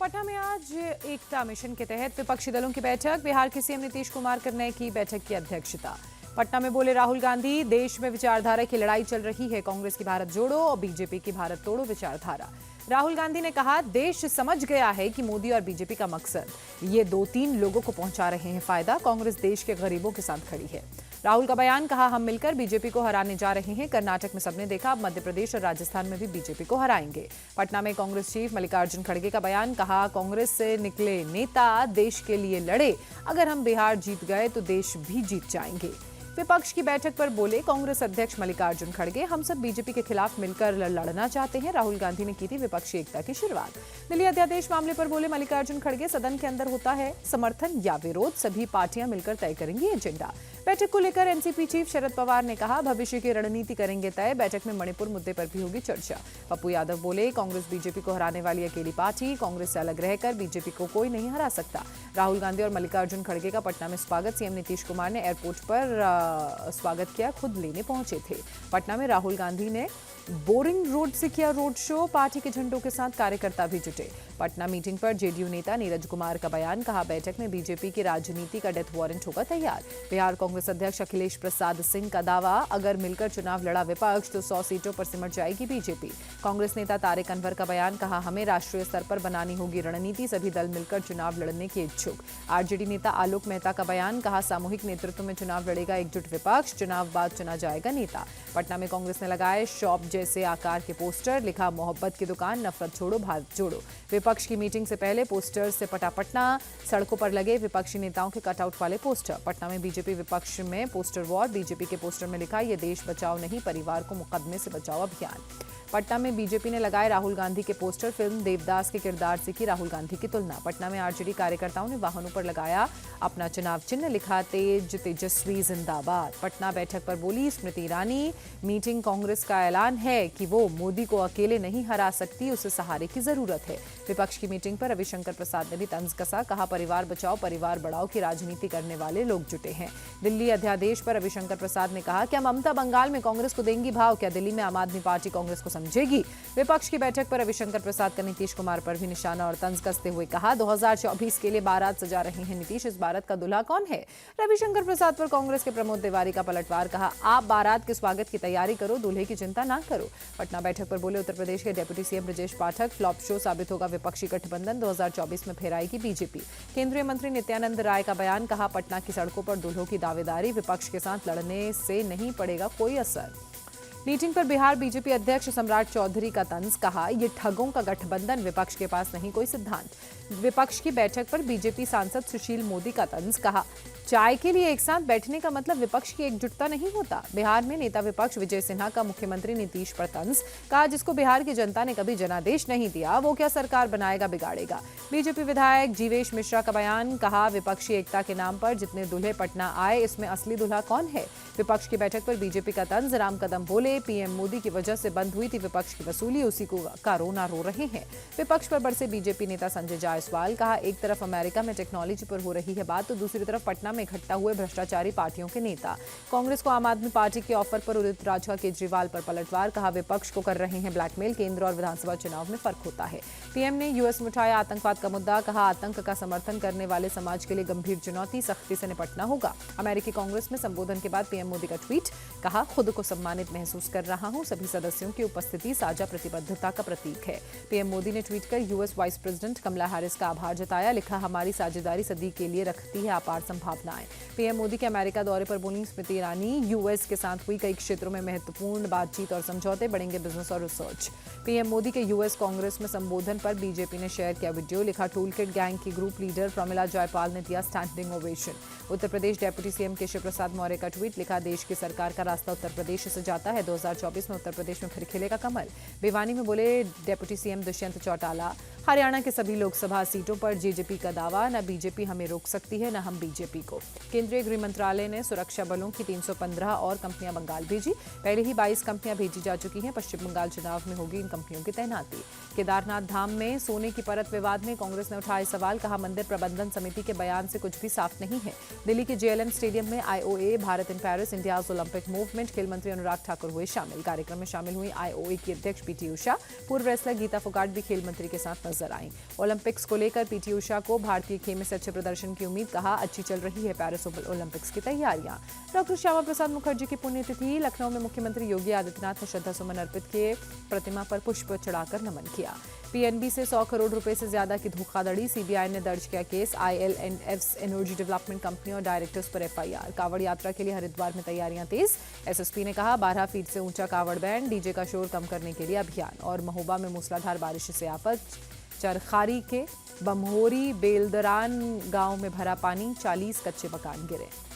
पटना में आज एकता मिशन के तहत विपक्षी दलों की बैठक। बिहार के सीएम नीतीश कुमार करने की बैठक की अध्यक्षता। पटना में बोले राहुल गांधी, देश में विचारधारा की लड़ाई चल रही है, कांग्रेस की भारत जोड़ो और बीजेपी की भारत तोड़ो विचारधारा। राहुल गांधी ने कहा, देश समझ गया है कि मोदी और बीजेपी का मकसद ये 2-3 लोगों को पहुंचा रहे हैं फायदा, कांग्रेस देश के गरीबों के साथ खड़ी है। राहुल का बयान, कहा हम मिलकर बीजेपी को हराने जा रहे हैं। कर्नाटक में सबने देखा, अब मध्य प्रदेश और राजस्थान में भी बीजेपी को हराएंगे। पटना में कांग्रेस चीफ मल्लिकार्जुन खड़गे का बयान, कहा कांग्रेस से निकले नेता देश के लिए लड़े, अगर हम बिहार जीत गए तो देश भी जीत जाएंगे। विपक्ष की बैठक पर बोले कांग्रेस अध्यक्ष मल्लिकार्जुन खड़गे, हम सब बीजेपी के खिलाफ मिलकर लड़ना चाहते हैं। राहुल गांधी ने की थी विपक्षी एकता की शुरुआत। दिल्ली अध्यादेश मामले पर बोले मल्लिकार्जुन खड़गे, सदन के अंदर होता है समर्थन या विरोध, सभी पार्टियां मिलकर तय करेंगी एजेंडा। बैठक को लेकर एनसीपी चीफ शरद पवार ने कहा, भविष्य की रणनीति करेंगे तय। बैठक में मणिपुर मुद्दे पर भी होगी चर्चा। पप्पू यादव बोले, कांग्रेस बीजेपी को हराने वाली अकेली पार्टी, कांग्रेस से अलग रहकर बीजेपी को कोई नहीं हरा सकता। राहुल गांधी और मल्लिकार्जुन खड़गे का पटना में स्वागत। सीएम नीतीश कुमार ने एयरपोर्ट पर स्वागत किया, खुद लेने पहुंचे थे। पटना में राहुल गांधी ने बोरिंग रोड से किया रोड शो, पार्टी के झंडों के साथ कार्यकर्ता भी जुटे। पटना मीटिंग पर जेडीयू नेता नीरज कुमार का बयान, कहा बैठक में बीजेपी की राजनीति का डेथ वारंट होगा तैयार। बिहार कांग्रेस अध्यक्ष अखिलेश प्रसाद सिंह का दावा, अगर मिलकर चुनाव लड़ा विपक्ष तो 100 सीटों पर सिमट जाएगी बीजेपी। कांग्रेस नेता तारिक अनवर का बयान, कहा हमें राष्ट्रीय स्तर पर बनानी होगी रणनीति, सभी दल मिलकर चुनाव लड़ने के इच्छुक। आरजेडी नेता आलोक मेहता का बयान, कहा सामूहिक नेतृत्व में चुनाव लड़ेगा एकजुट विपक्ष, चुनाव बाद चुना जाएगा नेता। पटना में कांग्रेस ने लगाए शॉप जैसे आकार के पोस्टर, लिखा मोहब्बत की दुकान, नफरत छोड़ो भारत जोड़ो। विपक्ष की मीटिंग से पहले पोस्टर से पटा पटना, सड़कों पर लगे विपक्षी नेताओं के कटआउट वाले पोस्टर। पटना में बीजेपी विपक्ष में पोस्टर वॉर, बीजेपी के पोस्टर में लिखा, ये देश बचाओ नहीं परिवार को मुकदमे से बचाओ अभियान। पटना में बीजेपी ने लगाए राहुल गांधी के पोस्टर, फिल्म देवदास के किरदार से की राहुल गांधी की तुलना। पटना में आरजेडी कार्यकर्ताओं ने वाहनों पर लगाया अपना चुनाव चिन्ह, लिखा तेज तेजस्वी जिंदाबाद। पटना बैठक पर बोली स्मृति ईरानी, मीटिंग कांग्रेस का ऐलान है कि वो मोदी को अकेले नहीं हरा सकती, उसे सहारे की जरूरत है। विपक्ष की मीटिंग पर रविशंकर प्रसाद ने भी तंज कसा, कहा परिवार बचाओ परिवार बढ़ाओ की राजनीति करने वाले लोग जुटे हैं। दिल्ली अध्यादेश पर रविशंकर प्रसाद ने कहा, क्या ममता बंगाल में कांग्रेस को देंगी भाव, क्या दिल्ली में आम आदमी पार्टी कांग्रेस को समझेगी। विपक्ष की बैठक पर रविशंकर प्रसाद का नीतीश कुमार पर भी निशाना और तंज कसते हुए कहा, 2024 के लिए बारात सजा रहे हैं नीतीश, इस बारात का दूल्हा कौन है। रविशंकर प्रसाद पर कांग्रेस के प्रमोद तिवारी का पलटवार, कहा आप बारात के स्वागत की तैयारी करो, दूल्हे की चिंता ना करो। पटना बैठक पर बोले उत्तर प्रदेश के deputy CM Brajesh Pathak, flop show साबित होगा विपक्षी गठबंधन, 2024 में फिर आएगी बीजेपी। केंद्रीय मंत्री नित्यानंद राय का बयान, कहा पटना की सड़कों पर दूल्हों की दावेदारी, विपक्ष के साथ लड़ने से नहीं पड़ेगा कोई असर। मीटिंग पर बिहार बीजेपी अध्यक्ष सम्राट चौधरी का तंज, कहा ये ठगों का गठबंधन, विपक्ष के पास नहीं कोई सिद्धांत। विपक्ष की बैठक पर बीजेपी सांसद सुशील मोदी का तंज, कहा चाय के लिए एक साथ बैठने का मतलब विपक्ष की एकजुटता नहीं होता। बिहार में नेता विपक्ष विजय सिन्हा का मुख्यमंत्री नीतीश पर तंज, कहा जिसको बिहार की जनता ने कभी जनादेश नहीं दिया वो क्या सरकार बनाएगा बिगाड़ेगा। बीजेपी विधायक जीवेश मिश्रा का बयान, कहा विपक्षी एकता के नाम पर जितने दूल्हे पटना आए, इसमें असली दूल्हा कौन है। विपक्ष की बैठक पर बीजेपी का तंज, राम कदम बोले पीएम मोदी की वजह से बंद हुई थी विपक्ष की वसूली, उसी को का रोना रो रहे हैं। विपक्ष पर बरसे बीजेपी नेता संजय जायसवाल, कहा एक तरफ अमेरिका में टेक्नोलॉजी पर हो रही है बात, तो दूसरी तरफ पटना में इकट्ठा हुए भ्रष्टाचारी पार्टियों के नेता। कांग्रेस को आम आदमी पार्टी के ऑफर पर उदित राजा केजरीवाल पर पलटवार, कहा विपक्ष को कर रहे हैं ब्लैकमेल, केंद्र और विधानसभा चुनाव में फर्क होता है। पीएम ने यूएस में उठाया आतंकवाद का मुद्दा, कहा आतंक का समर्थन करने वाले समाज के लिए गंभीर चुनौती, सख्ती से निपटना होगा। अमेरिकी कांग्रेस में संबोधन के बाद पीएम मोदी का ट्वीट, कहा खुद को सम्मानित महसूस कर रहा हूं, सभी सदस्यों की उपस्थिति साझा प्रतिबद्धता का प्रतीक है। पीएम मोदी ने ट्वीट कर US vice president Kamala Harris का आभार जताया, लिखा हमारी साझेदारी सदी के लिए रखती है अपार संभावनाएं। पीएम मोदी के अमेरिका दौरे पर बोली स्मृति ईरानी, यूएस के साथ हुई कई क्षेत्रों में महत्वपूर्ण बातचीत और समझौते, बढ़ेंगे बिजनेस और रिसर्च। पीएम मोदी के यूएस कांग्रेस में संबोधन पर बीजेपी ने शेयर किया वीडियो, लिखा टूल किट गैंग की ग्रुप लीडर प्रमिला जयपाल ने दिया standing ovation. Uttar Pradesh deputy CM Keshav Prasad Maurya का ट्वीट, लिखा देश की सरकार का रास्ता उत्तर प्रदेश से जाता है, 2024 में उत्तर प्रदेश में फिर खिलेगा कमल। भिवानी में बोले डेप्यूटी सीएम दुष्यंत चौटाला, हरियाणा के सभी लोकसभा सीटों पर जेजेपी का दावा, न बीजेपी हमें रोक सकती है न हम बीजेपी को। केंद्रीय गृह मंत्रालय ने सुरक्षा बलों की 315 और कंपनियां बंगाल भेजी, पहले ही 22 कंपनियां भेजी जा चुकी हैं। पश्चिम बंगाल चुनाव में होगी इन कंपनियों की तैनाती। केदारनाथ धाम में सोने की परत विवाद में कांग्रेस ने उठाए सवाल, कहा मंदिर प्रबंधन समिति के बयान से कुछ भी साफ नहीं है। दिल्ली के जेएलएन स्टेडियम में IOA Bharat in Paris India's Olympic movement, खेल मंत्री अनुराग ठाकुर हुए शामिल। कार्यक्रम में शामिल हुई आईओए की अध्यक्ष पीटी उषा, पूर्व रेसलर गीता फोगाट भी खेल मंत्री के साथ नजर नजर आईं। ओलंपिक्स को लेकर पीटी उषा को भारतीय खेमे से अच्छे प्रदर्शन की उम्मीद, कहा अच्छी चल रही है पेरिस ओलंपिक्स की तैयारियां। डॉक्टर श्यामा प्रसाद मुखर्जी की पुण्यतिथि, लखनऊ में मुख्यमंत्री योगी आदित्यनाथ ने श्रद्धासुमन अर्पित किए, प्रतिमा पर पुष्प चढ़ाकर नमन किया। पीएनबी से 100 करोड़ रुपए से ज्यादा की धोखाधड़ी, सीबीआई ने दर्ज किया केस, आईएलएंडएफ एनर्जी डेवलपमेंट कंपनी और डायरेक्टर्स पर एफआईआर। कावड़ यात्रा के लिए हरिद्वार में तैयारियां तेज, एसएसपी ने कहा 12 फीट से ऊंचा कावड़ बैंड, डीजे का शोर कम करने के लिए अभियान। और महोबा में मूसलाधार बारिश से आफत, चरखारी के बमहोरी बेलदरान गांव में भरा पानी, 40 कच्चे मकान गिरे।